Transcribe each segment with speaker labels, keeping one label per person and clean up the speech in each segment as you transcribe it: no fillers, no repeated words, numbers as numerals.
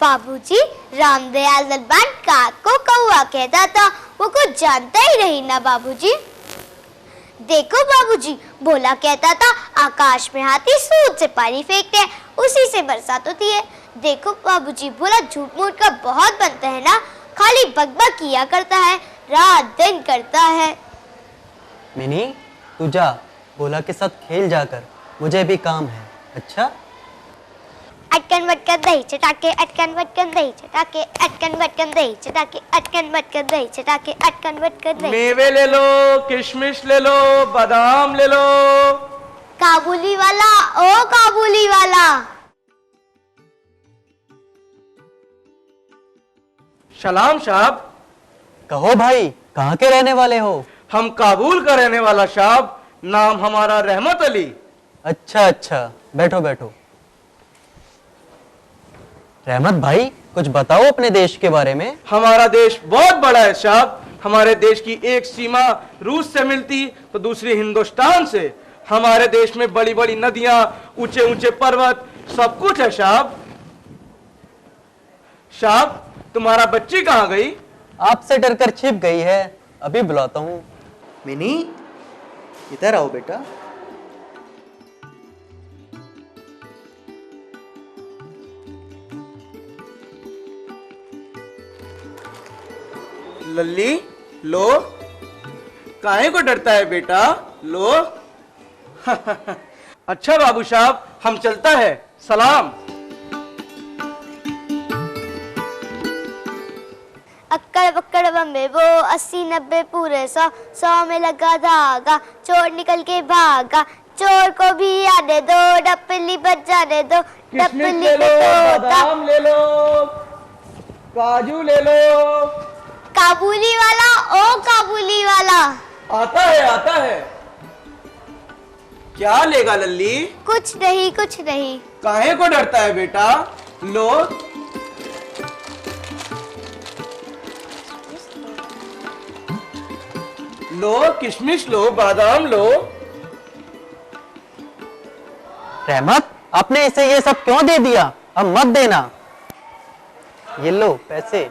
Speaker 1: बाबूजी, रामदयाल दलवान काक को कौआ कहता था, वो कुछ जानता ही नहीं ना बाबूजी। देखो बाबूजी, भोला कहता था आकाश में हाथी सूद से पानी फेंकते हैं, उसी से बरसात होती है। देखो बाबूजी, भोला झूठ मूठ का बहुत बनता है ना, खाली बकबक किया करता है, रात दिन करता है।
Speaker 2: मिनी, तू जा, भोला के साथ खेल जाकर, मुझे भी काम है। अच्छा?
Speaker 1: अटकन बटकन दही चटाके, अटकन बटकन दही चटाके, अटकन बटकन दही चटाके, अटकन बटकन दही चटाके, अटकन बटकन दही।
Speaker 3: मेवे ले लो, किशमिश ले लो, बादाम ले लो।
Speaker 1: काबुली वाला, ओ काबुली वाला।
Speaker 3: सलाम साहब।
Speaker 2: कहो भाई, कहाँ के रहने वाले हो?
Speaker 3: हम काबुल का रहने वाला साहब, नाम हमारा रहमत अली।
Speaker 2: अच्छा अच्छा, बैठो बैठो। रहमत भाई, कुछ बताओ अपने देश के बारे में।
Speaker 3: हमारा देश बहुत बड़ा है साहब। हमारे देश की एक सीमा रूस से मिलती तो दूसरी हिंदुस्तान से। हमारे देश में बड़ी बड़ी नदियां, ऊंचे ऊंचे पर्वत, सब कुछ है साहब। साहब, तुम्हारा बच्ची कहाँ गई?
Speaker 2: आपसे डरकर छिप गई है, अभी बुलाता हूँ। मिनी, इधर आओ बेटा।
Speaker 3: लल्ली, लो। काहे को डरता है बेटा? लो। अच्छा बाबू साहब, हम चलता है। सलाम।
Speaker 1: अक्कड़ बक्कड़ बम्बे वो 80-90 पूरे 100 में लगा धागा, चोर निकल के भागा, चोर को भी आने दो, डपली बजाने दो,
Speaker 3: किशमिश ले लो, बादाम ले लो, काजू ले लो।
Speaker 1: काबुली वाला, ओ काबुली वाला।
Speaker 3: आता है, आता है। क्या लेगा लल्ली?
Speaker 1: कुछ नहीं, कुछ नहीं।
Speaker 3: काहे को डरता है बेटा? लो। लो, किशमिश लो, बादाम लो।
Speaker 2: रहमत, आपने इसे ये सब क्यों दे दिया? अब मत देना। ये लो पैसे।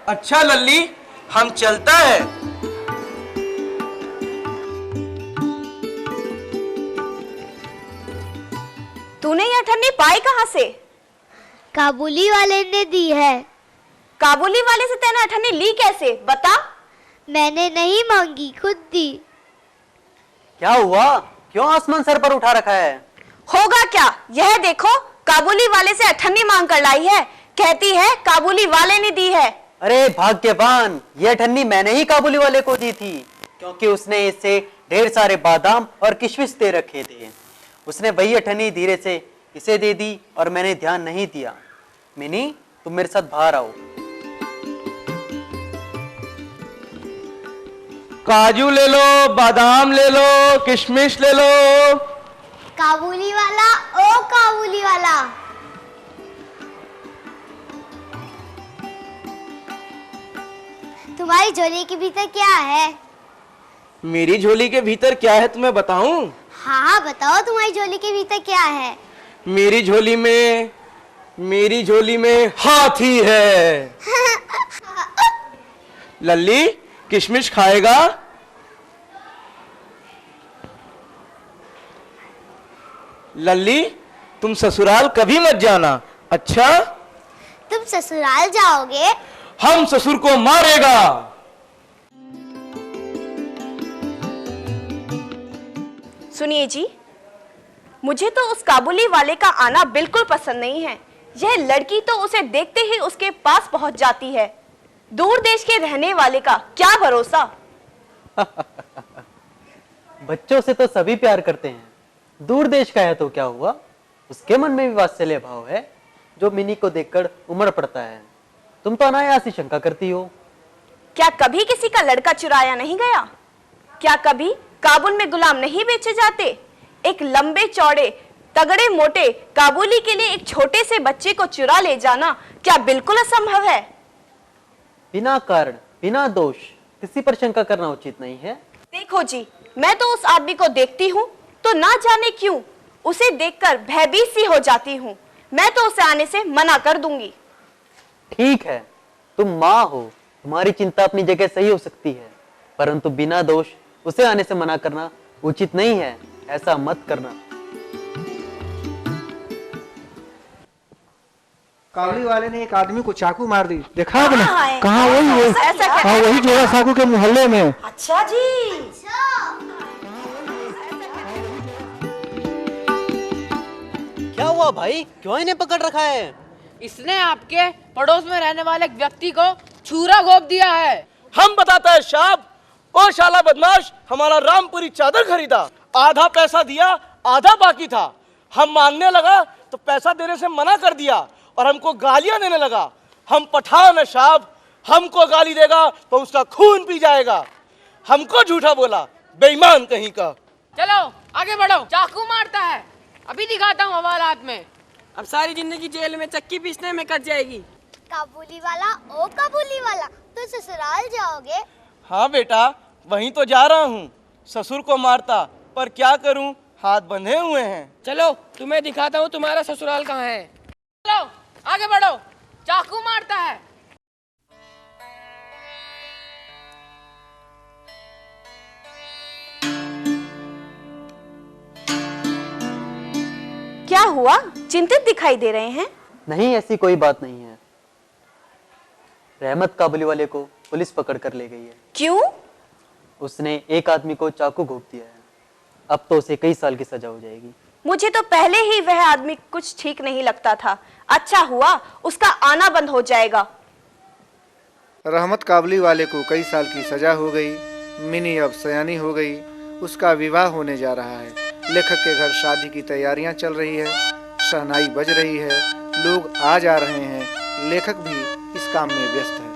Speaker 3: अच्छा लल्ली, हम चलता है।
Speaker 4: तूने ये अठन्नी पाई कहाँ से?
Speaker 1: काबुली वाले ने दी है।
Speaker 4: काबुली वाले से तैने अठन्नी ली कैसे? बता।
Speaker 1: मैंने नहीं मांगी, खुद दी।
Speaker 2: क्या हुआ? क्यों आसमान सर पर उठा रखा है?
Speaker 4: होगा क्या? यह देखो, काबुली वाले से अठन्नी मांग कर लाई है, कहती है काबुली वाले ने दी है।
Speaker 2: अरे भाग्यवान, यह ठन्नी मैंने ही काबुली वाले को दी थी, क्योंकि उसने इससे ढेर सारे बादाम और किशमिश दे रखे थे। उसने वही अठन्नी धीरे से इसे दे दी और मैंने ध्यान नहीं दिया। मिनी, तुम मेरे साथ बाहर आओ।
Speaker 3: काजू ले लो, बादाम ले लो, किशमिश ले लो।
Speaker 1: काबुली वाला, ओ काबुली वाला। तुम्हारी झोली के भीतर क्या है?
Speaker 3: मेरी झोली के भीतर क्या है तुम्हें बताऊं?
Speaker 1: हाँ बताओ, तुम्हारी झोली के भीतर क्या है?
Speaker 3: मेरी झोली में हाथी है। लल्ली, किशमिश खाएगा? लल्ली, तुम ससुराल कभी मत जाना। अच्छा?
Speaker 1: तुम ससुराल जाओगे?
Speaker 3: हम ससुर को मारेगा।
Speaker 4: सुनिए जी, मुझे तो उस काबुली वाले का आना बिल्कुल पसंद नहीं है। यह लड़की तो उसे देखते ही उसके पास पहुंच जाती है। दूर देश के रहने वाले का क्या भरोसा।
Speaker 2: बच्चों से तो सभी प्यार करते हैं, दूर देश का है तो क्या हुआ? उसके मन में भी वात्सल्य भाव है, जो मिनी को देखकर उमड़ पड़ता है। तुम तो अनायास ही शंका करती हो।
Speaker 4: क्या कभी किसी का लड़का चुराया नहीं गया? क्या कभी काबुल में गुलाम नहीं बेचे जाते? एक लंबे चौड़े तगड़े मोटे काबुली के लिए एक छोटे से बच्चे को चुरा ले जाना क्या बिल्कुल असंभव है?
Speaker 2: बिना कारण, बिना दोष किसी पर शंका करना उचित नहीं है।
Speaker 4: देखो जी, मैं तो उस आदमी को देखती हूँ तो ना जाने क्यों उसे देखकर भयभीत सी हो जाती हूँ। मैं तो उसे आने से मना कर दूंगी।
Speaker 2: ठीक है, तुम माँ हो, तुम्हारी चिंता अपनी जगह सही हो सकती है, परंतु बिना दोष उसे आने से मना करना उचित नहीं है। ऐसा मत करना।
Speaker 5: काबली वाले ने एक आदमी को चाकू मार दी, देखा आपने?
Speaker 4: कहाँ है?
Speaker 5: कहाँ? वही
Speaker 4: ऐसा क्या?
Speaker 5: हाँ, वही जोड़ा साकू के मोहल्ले में।
Speaker 4: अच्छा जी।
Speaker 2: क्या हुआ भाई, क्यों इन्हें पकड़ रखा है?
Speaker 6: इसने आपके पड़ोस में रहने वाले एक व्यक्ति को छुरा घोंप दिया है।
Speaker 3: हम बताते हैं साहब, ओ शाला बदमाश, हमारा रामपुरी चादर खरीदा, आधा पैसा दिया, आधा बाकी था। हम मांगने लगा तो पैसा देने से मना कर दिया और हमको गालियां देने लगा। हम पठान है साहब, हमको गाली देगा तो उसका खून पी जाएगा। हमको झूठा बोला, बेईमान कहीं का।
Speaker 6: चलो आगे बढ़ो, चाकू मारता है, अभी दिखाता हूँ हवालात में। अब सारी जिंदगी जेल में चक्की पीसने में कट जाएगी।
Speaker 1: काबुली वाला, ओ काबुली वाला, तो ससुराल जाओगे?
Speaker 3: हाँ बेटा, वहीं तो जा रहा हूँ। ससुर को मारता, पर क्या करूँ, हाथ बंधे हुए हैं।
Speaker 6: चलो तुम्हें दिखाता हूँ तुम्हारा ससुराल कहाँ है। चलो आगे बढ़ो, चाकू मारता है।
Speaker 4: क्या हुआ, चिंतित दिखाई दे रहे हैं?
Speaker 2: नहीं, ऐसी कोई बात नहीं है। रहमत काबुली वाले को पुलिस पकड़ कर ले गई है।
Speaker 4: क्यों?
Speaker 2: उसने एक आदमी को चाकू घोंप दिया है। अब तो उसे कई साल की सजा हो जाएगी।
Speaker 4: मुझे तो पहले ही वह आदमी कुछ ठीक नहीं लगता था। अच्छा हुआ उसका आना बंद हो जाएगा।
Speaker 5: रहमत काबली वाले को कई साल की सजा हो गई। मिनी अब सयानी हो गई। उसका विवाह होने जा रहा है। लेखक के घर शादी की तैयारियां चल रही है। शहनाई बज रही है, लोग आ जा रहे हैं। लेखक भी इस काम में व्यस्त है।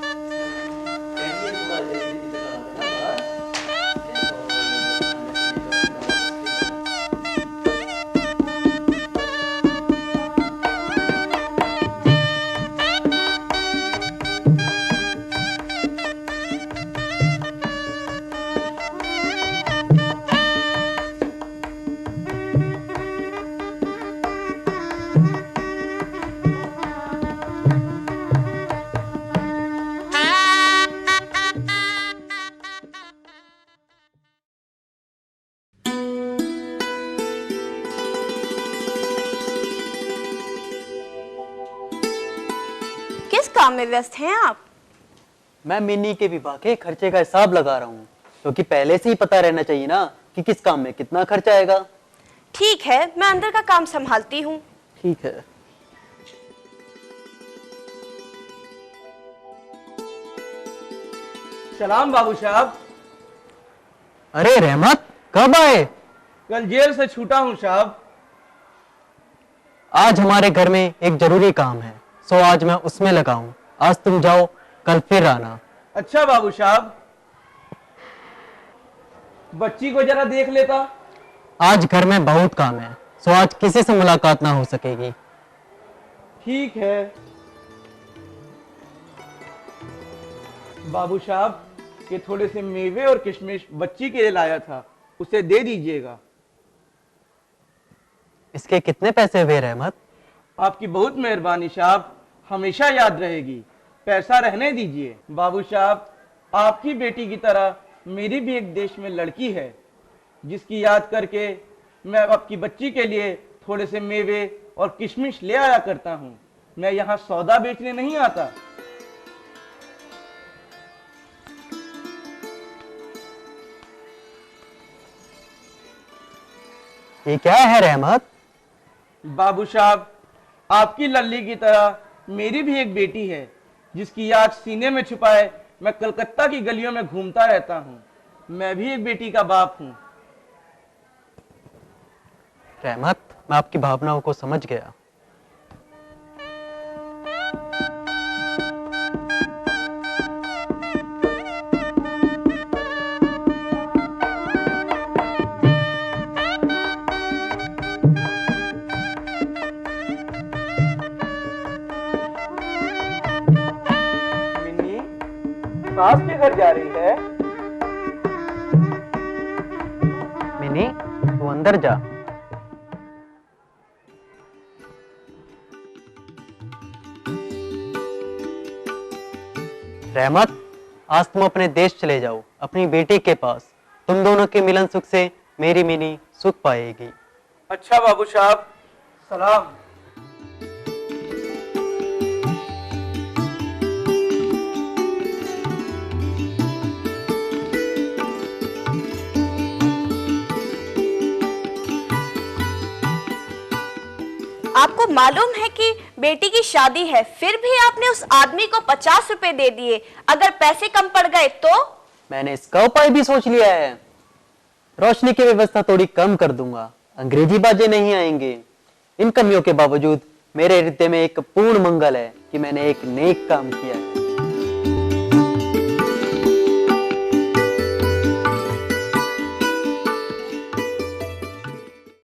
Speaker 4: किस काम में व्यस्त हैं आप?
Speaker 2: मैं मिनी के विवाह के खर्चे का हिसाब लगा रहा हूँ, क्योंकि पहले से ही पता रहना चाहिए ना कि किस काम में कितना खर्चा आएगा।
Speaker 4: ठीक है, मैं अंदर का काम संभालती हूँ।
Speaker 2: ठीक है।
Speaker 3: सलाम बाबू साहब।
Speaker 2: अरे रहमत, कब आए?
Speaker 3: कल जेल से छूटा हूँ साहब।
Speaker 2: आज हमारे घर में एक जरूरी काम है, सो आज मैं उसमें लगा हूँ। आज तुम जाओ, कल फिर आना।
Speaker 3: अच्छा बाबू साहब। बच्ची को जरा देख लेता।
Speaker 2: आज घर में बहुत काम है, सो आज किसी से मुलाकात ना हो सकेगी।
Speaker 3: ठीक है बाबू साहब, ये थोड़े से मेवे और किशमिश बच्ची के लिए लाया था, उसे दे दीजिएगा।
Speaker 2: इसके कितने पैसे हुए रहमत?
Speaker 3: आपकी बहुत मेहरबानी साहब, हमेशा याद रहेगी। पैसा रहने दीजिए। बाबू साहब, आपकी बेटी की तरह मेरी भी एक देश में लड़की है, जिसकी याद करके मैं आपकी बच्ची के लिए थोड़े से मेवे और किशमिश ले आया करता हूँ। मैं यहाँ सौदा बेचने नहीं आता।
Speaker 2: ये क्या है रहमत?
Speaker 3: बाबू साहब, आपकी लल्ली की तरह मेरी भी एक बेटी है, जिसकी याद सीने में छुपाए मैं कलकत्ता की गलियों में घूमता रहता हूँ। मैं भी एक बेटी का बाप हूँ।
Speaker 2: रहमत, मैं आपकी भावनाओं को समझ गया।
Speaker 3: मिन्नी, सास के घर जा रही है?
Speaker 2: मिनी, तू अंदर जा। रहमत, आज तुम अपने देश चले जाओ, अपनी बेटी के पास। तुम दोनों के मिलन सुख से मेरी मिनी सुख पाएगी।
Speaker 3: अच्छा बाबू साहब, सलाम।
Speaker 4: आपको मालूम है कि बेटी की शादी है, फिर भी आपने उस आदमी को 50 रुपए दे दिए। अगर पैसे कम पड़ गए तो?
Speaker 2: मैंने इसका उपाय भी सोच लिया है। रोशनी की व्यवस्था थोड़ी कम कर दूंगा, अंग्रेजी बाजे नहीं आएंगे। इन कमियों के बावजूद मेरे हृदय में एक पूर्ण मंगल है कि मैंने एक नेक काम किया है।